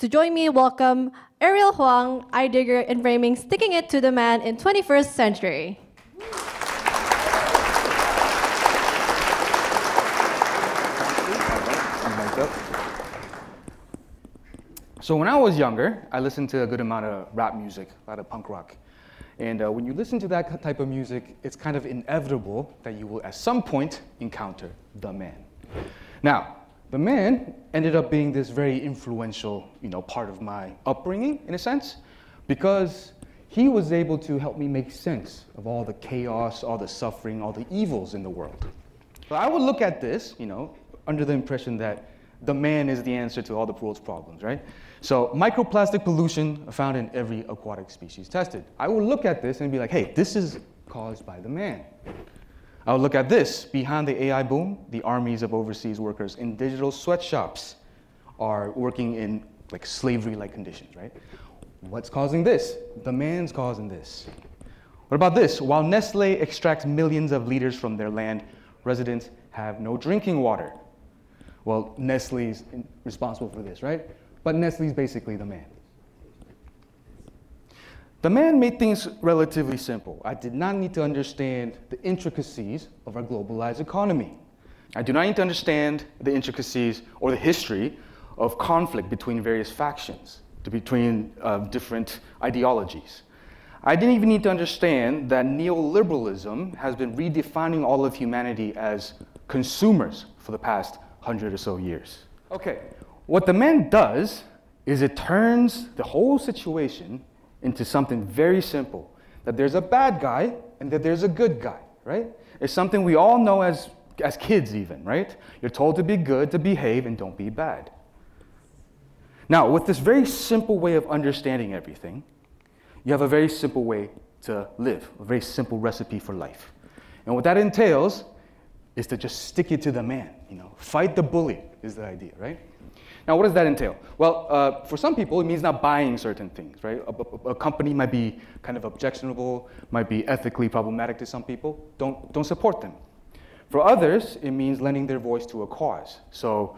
To join me, welcome Ariel Huang, Heidegger, Enframing, Sticking It to the Man in 21st Century. So when I was younger, I listened to a good amount of rap music, a lot of punk rock. And when you listen to that type of music, it's kind of inevitable that you will at some point encounter the man. Now, the man ended up being this very influential, part of my upbringing, in a sense, because he was able to help me make sense of all the chaos, all the suffering, all the evils in the world. So I would look at this, under the impression that the man is the answer to all the world's problems, right? So microplastic pollution found in every aquatic species tested. I would look at this and be like, hey, this is caused by the man. I would look at this. Behind the AI boom, the armies of overseas workers in digital sweatshops are working in slavery-like conditions, right? What's causing this? The man's causing this. What about this? While Nestle extracts millions of liters from their land, residents have no drinking water. Well, Nestle is responsible for this, right? But Nestle is basically the man. The man made things relatively simple. I did not need to understand the intricacies of our globalized economy. I do not need to understand the intricacies or the history of conflict between various factions, between different ideologies. I didn't even need to understand that neoliberalism has been redefining all of humanity as consumers for the past 100 or so years. Okay, what the man does is it turns the whole situation into something very simple, that there's a bad guy and that there's a good guy, right? It's something we all know as kids even, right? You're told to be good, to behave, and don't be bad. Now, with this very simple way of understanding everything, you have a very simple way to live, a very simple recipe for life. And what that entails is to just stick it to the man, Fight the bully is the idea, right? Now, what does that entail? Well, for some people, it means not buying certain things, right? A company might be kind of objectionable, might be ethically problematic to some people. Don't support them. For others, it means lending their voice to a cause. So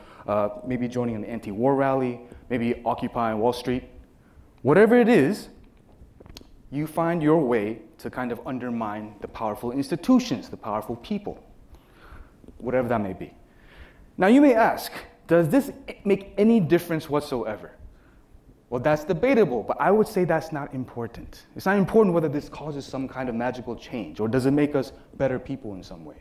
maybe joining an anti-war rally, maybe occupying Wall Street. Whatever it is, you find your way to kind of undermine the powerful institutions, the powerful people, whatever that may be. Now, you may ask, does this make any difference whatsoever? Well, that's debatable, but I would say that's not important. It's not important whether this causes some kind of magical change or does it make us better people in some way.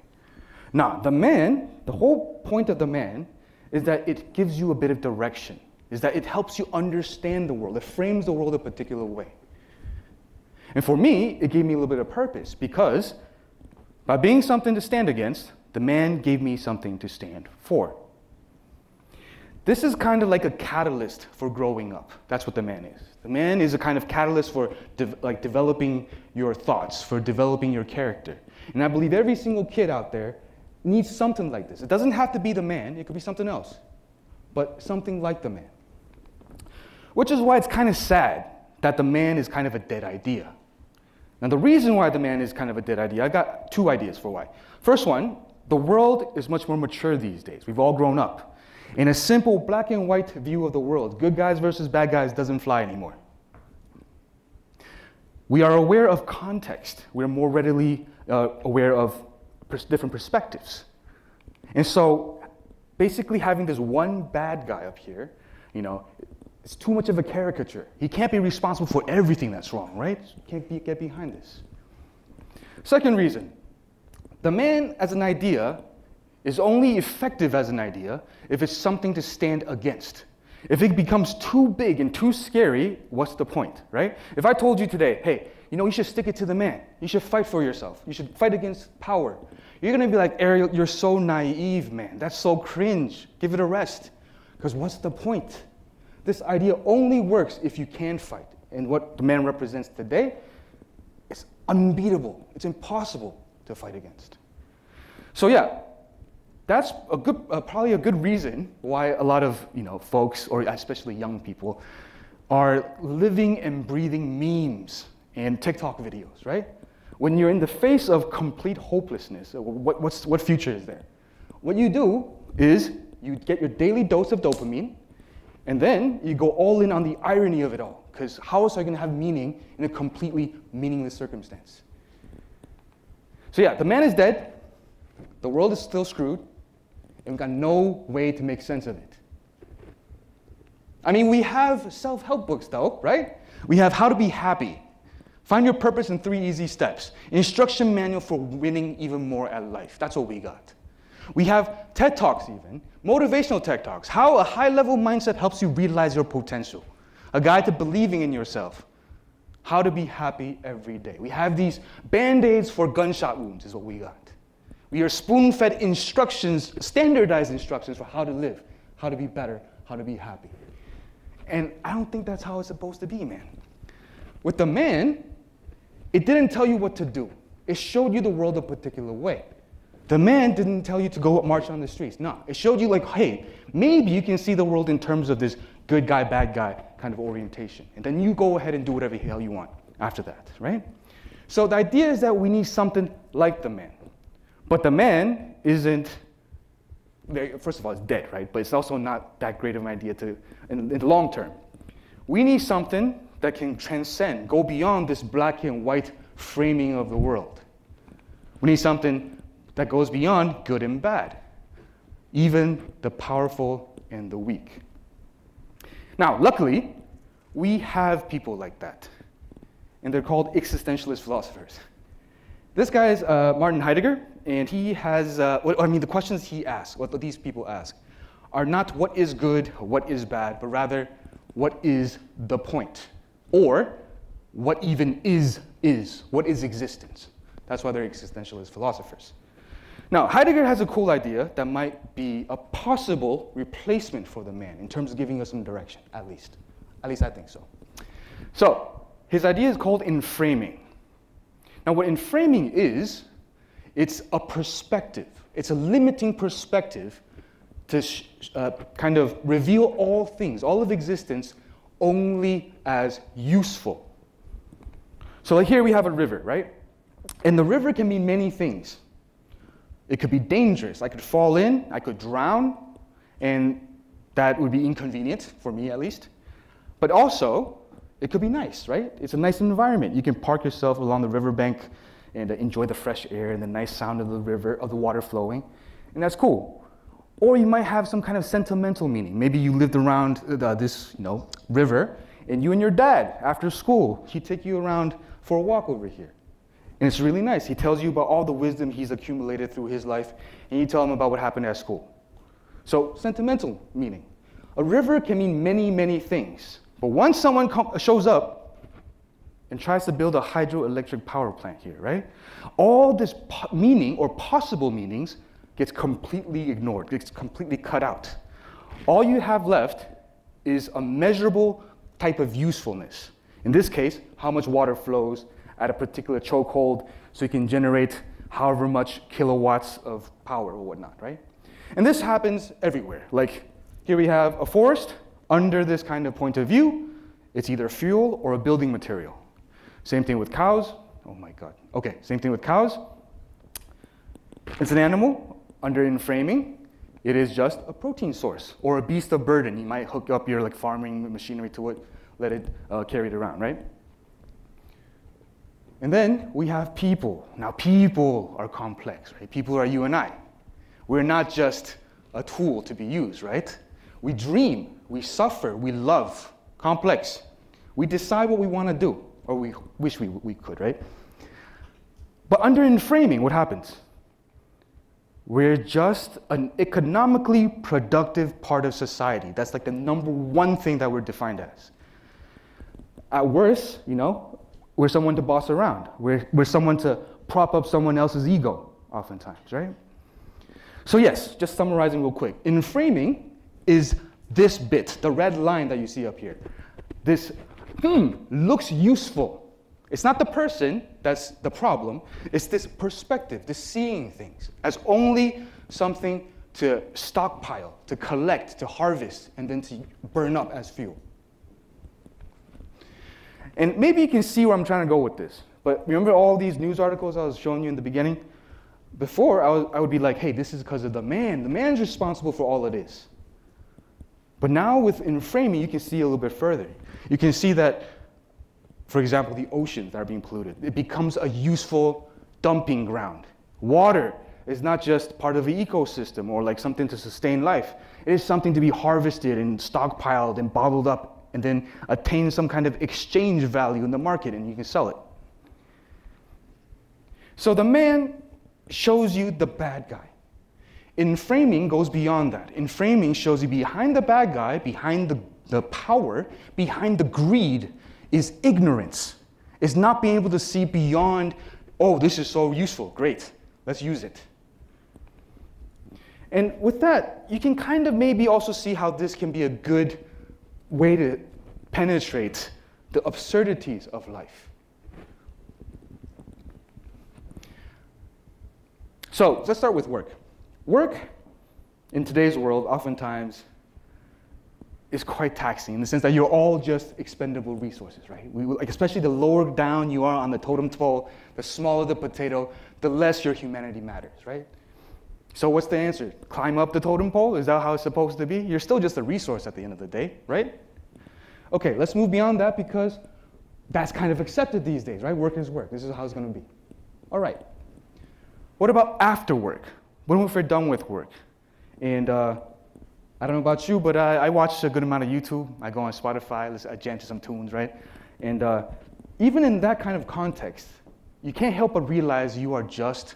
Now, the man, the whole point of the man is that it gives you a bit of direction, is that it helps you understand the world. It frames the world a particular way. And for me, it gave me a little bit of purpose because by being something to stand against, the man gave me something to stand for. This is kind of like a catalyst for growing up. That's what the man is. The man is a kind of catalyst for developing your thoughts, for developing your character. And I believe every single kid out there needs something like this. It doesn't have to be the man. It could be something else. But something like the man. Which is why it's kind of sad that the man is kind of a dead idea. Now, the reason why the man is kind of a dead idea, I got two ideas for why. First one, the world is much more mature these days. We've all grown up. In a simple black and white view of the world, good guys versus bad guys doesn't fly anymore. We are aware of context. We're more readily aware of different perspectives. And so basically having this one bad guy up here, it's too much of a caricature. He can't be responsible for everything that's wrong, right? You can't get behind this. Second reason, the man as an idea is only effective as an idea if it's something to stand against. If it becomes too big and too scary, what's the point, right? If I told you today, hey, you should stick it to the man. You should fight for yourself. You should fight against power. You're going to be like, Ariel, you're so naive, man. That's so cringe. Give it a rest. Because what's the point? This idea only works if you can fight. And what the man represents today is unbeatable. It's impossible to fight against. So yeah, that's probably a good reason why a lot of folks, or especially young people, are living and breathing memes and TikTok videos, right? When you're in the face of complete hopelessness, what future is there? What you do is you get your daily dose of dopamine, And then you go all in on the irony of it all, because how else are you going to have meaning in a completely meaningless circumstance? So yeah, the man is dead, the world is still screwed, and we've got no way to make sense of it. I mean, we have self-help books though, right? We have How to Be Happy, Find Your Purpose in 3 Easy Steps, Instruction Manual for Winning Even More at Life. That's what we got. We have TED Talks even, motivational TED Talks, how a high-level mindset helps you realize your potential, a guide to believing in yourself, how to be happy every day. We have these Band-Aids for gunshot wounds is what we got. We are spoon-fed instructions, standardized instructions for how to live, how to be better, how to be happy. And I don't think that's how it's supposed to be, man. With the man, it didn't tell you what to do. It showed you the world a particular way. The man didn't tell you to go march on the streets. No, it showed you like, hey, maybe you can see the world in terms of this good guy, bad guy kind of orientation. And then you go ahead and do whatever the hell you want after that, right? So the idea is that we need something like the man. But the man isn't, first of all, it's dead, right? But it's also not that great of an idea in the long term. We need something that can transcend, go beyond this black and white framing of the world. We need something that goes beyond good and bad, even the powerful and the weak. Now, luckily, we have people like that, and they're called existentialist philosophers. This guy is Martin Heidegger, and he has, the questions he asks, what these people ask, are not what is good, what is bad, but rather, what is the point? Or, what even is, what is existence? That's why they're existentialist philosophers. Now, Heidegger has a cool idea that might be a possible replacement for the man in terms of giving us some direction, at least. At least I think so. So, his idea is called enframing. Now, what enframing is, it's a perspective. It's a limiting perspective to kind of reveal all things, all of existence, only as useful. So like here we have a river, right? And the river can mean many things. It could be dangerous. I could fall in, I could drown, and that would be inconvenient, for me at least. But also, it could be nice, right? It's a nice environment. You can park yourself along the riverbank and enjoy the fresh air and the nice sound of the river, of the water flowing, and that's cool. Or you might have some kind of sentimental meaning. Maybe you lived around this river, and you and your dad, after school, he'd take you around for a walk over here. And it's really nice. He tells you about all the wisdom he's accumulated through his life, and you tell him about what happened at school. So, sentimental meaning. A river can mean many, many things. But once someone shows up and tries to build a hydroelectric power plant here, right? All this meaning or possible meanings gets completely ignored, gets completely cut out. All you have left is a measurable type of usefulness. In this case, how much water flows at a particular chokehold so you can generate however much kilowatts of power or whatnot, right? And this happens everywhere. Like here we have a forest. Under this kind of point of view, it's either fuel or a building material. Same thing with cows. Oh my God. Okay, same thing with cows. It's an animal. Under enframing, it is just a protein source or a beast of burden. You might hook up your farming machinery to it, let it carry it around, right? And then we have people. Now people are complex, right? People are you and I. We're not just a tool to be used, right? We dream, we suffer, we love. Complex. We decide what we want to do, or we wish we could, right? But under enframing, what happens? We're just an economically productive part of society. That's like the #1 thing that we're defined as. At worst, we're someone to boss around. We're someone to prop up someone else's ego, oftentimes, right? So yes, just summarizing real quick. Enframing is this bit, the red line that you see up here. This, looks useful. It's not the person that's the problem. It's this perspective, this seeing things as only something to stockpile, to collect, to harvest, and then to burn up as fuel. And maybe you can see where I'm trying to go with this. But remember all these news articles I was showing you in the beginning? Before, I would be like, hey, this is because of the man. The man's responsible for all of this. But now with Enframing, you can see a little bit further. You can see that, for example, the oceans that are being polluted, it becomes a useful dumping ground. Water is not just part of the ecosystem or like something to sustain life. It is something to be harvested and stockpiled and bottled up and then attain some kind of exchange value in the market and you can sell it. So the man shows you the bad guy. Enframing goes beyond that. Enframing shows you behind the bad guy, behind the power, behind the greed is ignorance. It's not being able to see beyond, oh, this is so useful, great, let's use it. And with that, you can kind of maybe also see how this can be a good way to penetrate the absurdities of life. So let's start with work. Work in today's world oftentimes is quite taxing in the sense that you're all just expendable resources, right? Like especially the lower down you are on the totem pole, the smaller the potato, the less your humanity matters, right? So what's the answer? Climb up the totem pole? Is that how it's supposed to be? You're still just a resource at the end of the day, right? Okay, let's move beyond that because that's kind of accepted these days, right? Work is work. This is how it's going to be. All right. What about after work? When we're done with work? And I don't know about you, but I watch a good amount of YouTube. I go on Spotify, I jam to some tunes, right? And even in that kind of context, you can't help but realize you are just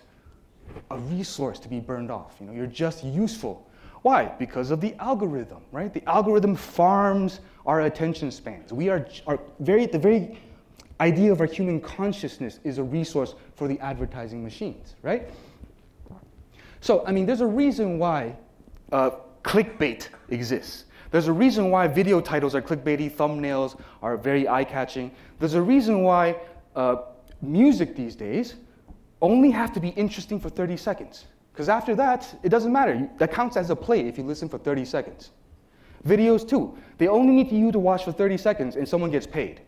a resource to be burned off. You know, you're just useful. Why? Because of the algorithm, right? The algorithm farms our attention spans. The very idea of our human consciousness is a resource for the advertising machines, right? So, I mean, there's a reason why clickbait exists. There's a reason why video titles are clickbaity, thumbnails are very eye-catching. There's a reason why music these days only have to be interesting for 30 seconds. Because after that, it doesn't matter. That counts as a play if you listen for 30 seconds. Videos too. They only need you to watch for 30 seconds and someone gets paid.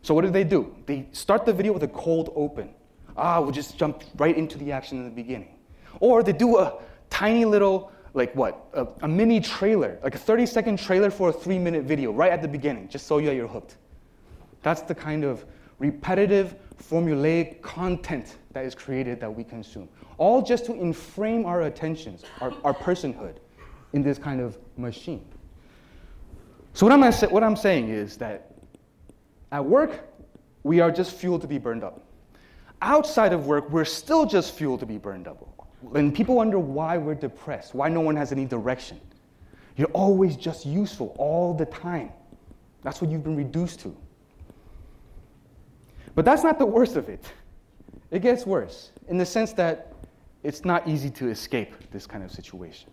So what do? They start the video with a cold open. We'll just jump right into the action in the beginning. Or they do a tiny little, like what, a mini trailer, like a 30-second trailer for a 3-minute video right at the beginning, just so you're hooked. That's the kind of repetitive, formulaic content that is created that we consume. All just to enframe our attentions, our personhood in this kind of machine. So what I'm saying is that at work, we are just fuel to be burned up. Outside of work, we're still just fuel to be burned up. And people wonder why we're depressed, why no one has any direction. You're always just useful all the time. That's what you've been reduced to. But that's not the worst of it. It gets worse in the sense that it's not easy to escape this kind of situation.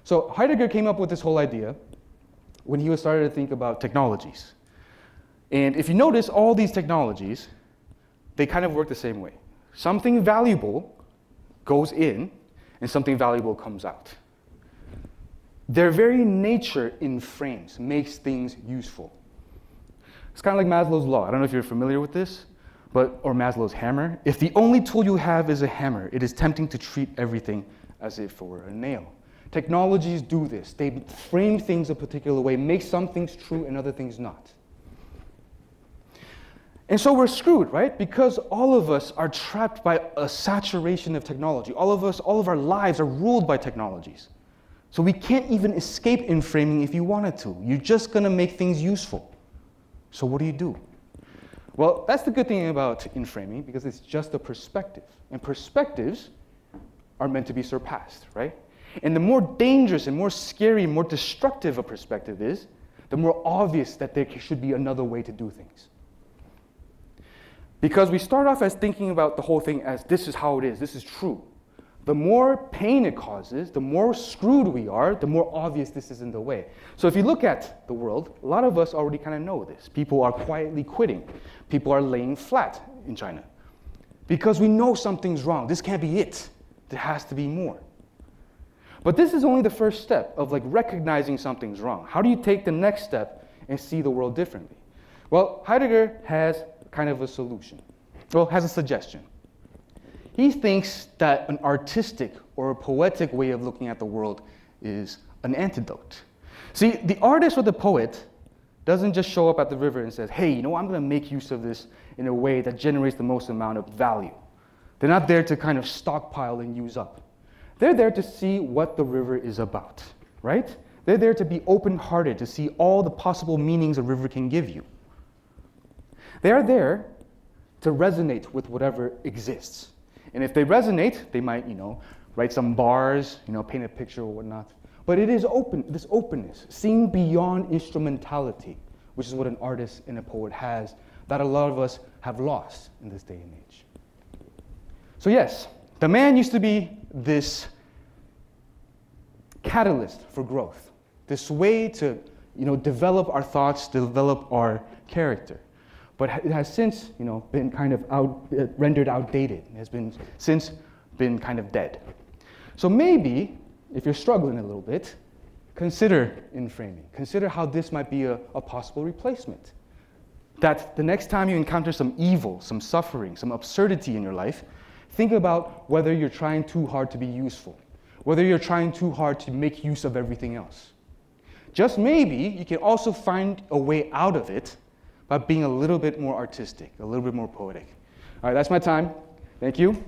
So Heidegger came up with this whole idea when he was starting to think about technologies. And if you notice, all these technologies, they kind of work the same way. Something valuable goes in, and something valuable comes out. Their very nature inframes, makes things useful. It's kind of like Maslow's law. I don't know if you're familiar with this, or Maslow's hammer. If the only tool you have is a hammer, it is tempting to treat everything as if it were a nail. Technologies do this. They frame things a particular way, make some things true and other things not. And so we're screwed, right? Because all of us are trapped by a saturation of technology. All of our lives are ruled by technologies. So we can't even escape enframing if you wanted to. You're just going to make things useful. So what do? Well, that's the good thing about enframing, because it's just a perspective. And perspectives are meant to be surpassed, right? And the more dangerous and more scary, more destructive a perspective is, the more obvious that there should be another way to do things. Because we start off as thinking about the whole thing as this is how it is, this is true. The more pain it causes, the more screwed we are, the more obvious this is in the way. So if you look at the world, a lot of us already kind of know this. People are quietly quitting. People are laying flat in China. Because we know something's wrong. This can't be it. There has to be more. But this is only the first step of like recognizing something's wrong. How do you take the next step and see the world differently? Well, Heidegger has kind of a solution. Well, has a suggestion. He thinks that an artistic or a poetic way of looking at the world is an antidote. See, the artist or the poet doesn't just show up at the river and says, hey, you know what, I'm going to make use of this in a way that generates the most amount of value. They're not there to kind of stockpile and use up. They're there to see what the river is about, right? They're there to be open-hearted, to see all the possible meanings a river can give you. They are there to resonate with whatever exists. And if they resonate, they might, write some bars, paint a picture or whatnot. But it is open, this openness, seeing beyond instrumentality, which is what an artist and a poet has, that a lot of us have lost in this day and age. So yes, the man used to be this catalyst for growth, this way to develop our thoughts, develop our character. But it has since been kind of rendered outdated. It has since been kind of dead. So maybe, if you're struggling a little bit, consider Enframing. Consider how this might be a possible replacement. That the next time you encounter some evil, some suffering, some absurdity in your life, think about whether you're trying too hard to be useful, whether you're trying too hard to make use of everything else. Just maybe you can also find a way out of it by being a little bit more artistic, a little bit more poetic. All right, that's my time. Thank you.